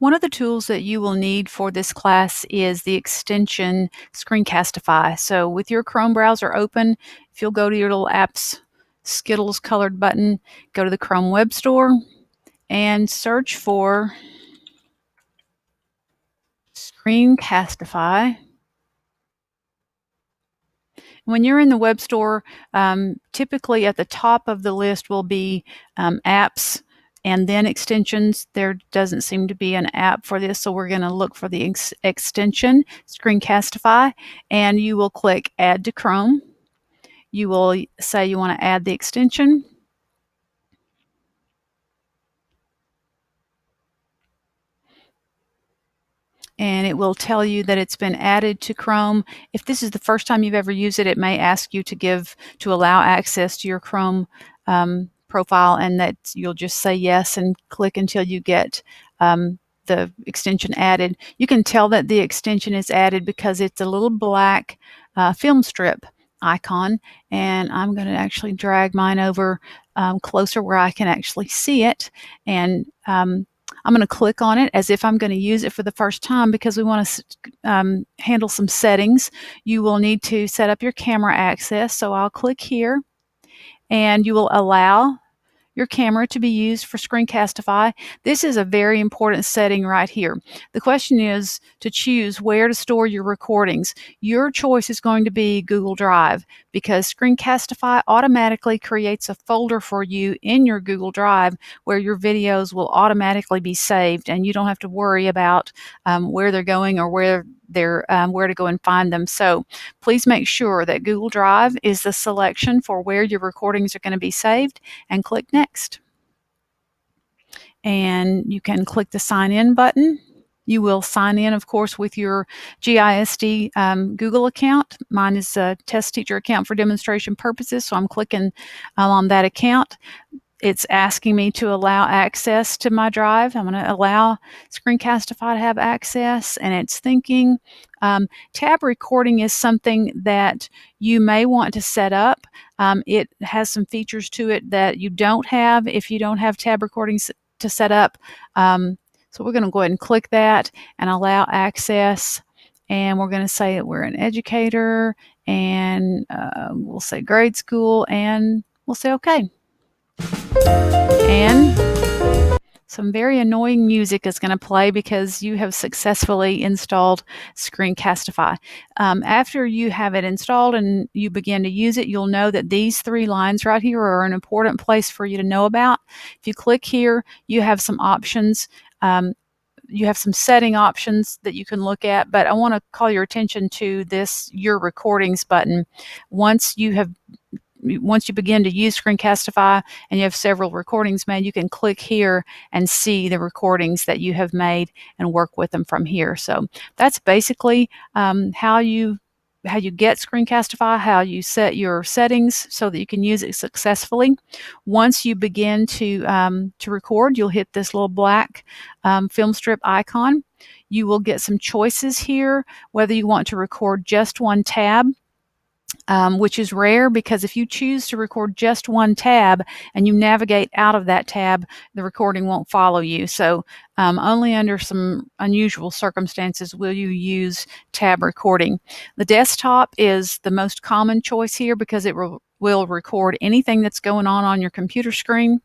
One of the tools that you will need for this class is the extension Screencastify. So with your Chrome browser open, if you'll go to your little apps Skittles colored button, go to the Chrome Web Store and search for Screencastify. When you're in the web store, typically at the top of the list will be apps and then extensions. There doesn't seem to be an app for this, so we're going to look for the extension, Screencastify, and you will click Add to Chrome. You will say you want to add the extension. And it will tell you that it's been added to Chrome. If this is the first time you've ever used it, it may ask you to allow access to your Chrome profile, and that you'll just say yes and click until you get the extension added. You can tell that the extension is added because it's a little black film strip icon, and I'm going to actually drag mine over closer where I can actually see it, and I'm going to click on it as if I'm going to use it for the first time because we want to handle some settings. You will need to set up your camera access, so I'll click here, and you will allow your camera to be used for Screencastify. This is a very important setting right here. The question is to choose where to store your recordings. Your choice is going to be Google Drive because Screencastify automatically creates a folder for you in your Google Drive where your videos will automatically be saved, and you don't have to worry about where they're going or where to go and find them. So please make sure that Google Drive is the selection for where your recordings are going to be saved, and click Next. And you can click the Sign In button. You will sign in, of course, with your GISD Google account. Mine is a test teacher account for demonstration purposes, so I'm clicking on that account. It's asking me to allow access to my drive. I'm going to allow Screencastify to have access, and it's thinking tab recording is something that you may want to set up. It has some features to it that you don't have if you don't have tab recordings to set up. So we're going to go ahead and click that and allow access, and we're going to say that we're an educator, and we'll say grade school, and we'll say okay. And some very annoying music is going to play because you have successfully installed Screencastify. After you have it installed and you begin to use it, you'll know that these three lines right here are an important place for you to know about. If you click here, you have some options. You have some setting options that you can look at, but I want to call your attention to this Your Recordings button. Once you begin to use Screencastify and you have several recordings made, you can click here and see the recordings that you have made and work with them from here. So that's basically how you get Screencastify, how you set your settings so that you can use it successfully. Once you begin to record, you'll hit this little black film strip icon. You will get some choices here, whether you want to record just one tab, which is rare because if you choose to record just one tab and you navigate out of that tab, the recording won't follow you. So only under some unusual circumstances will you use tab recording. The desktop is the most common choice here because it will record anything that's going on your computer screen.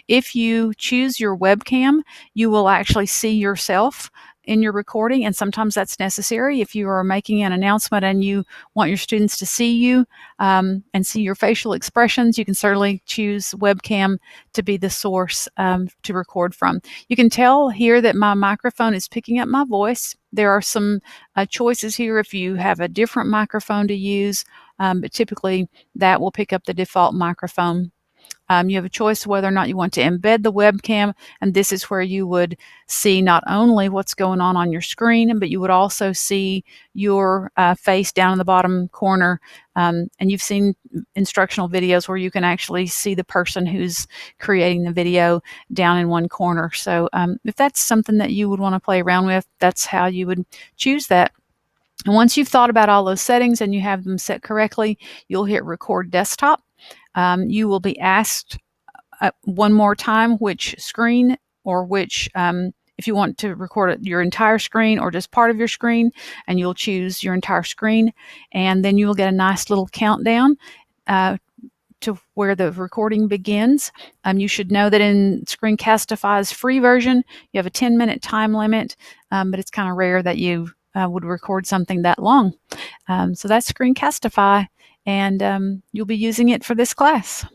If you choose your webcam, you will actually see yourself in your recording, and sometimes that's necessary. If you are making an announcement and you want your students to see you and see your facial expressions, you can certainly choose webcam to be the source to record from. You can tell here that my microphone is picking up my voice. There are some choices here if you have a different microphone to use, but typically that will pick up the default microphone. You have a choice whether or not you want to embed the webcam, and this is where you would see not only what's going on your screen, but you would also see your face down in the bottom corner. And you've seen instructional videos where you can actually see the person who's creating the video down in one corner. So if that's something that you would want to play around with, that's how you would choose that. And once you've thought about all those settings and you have them set correctly, you'll hit Record Desktop. You will be asked one more time which screen or which if you want to record your entire screen or just part of your screen, and you'll choose your entire screen, and then you will get a nice little countdown to where the recording begins. You should know that in Screencastify's free version, you have a 10-minute time limit, but it's kind of rare that you would record something that long. So that's Screencastify, and you'll be using it for this class.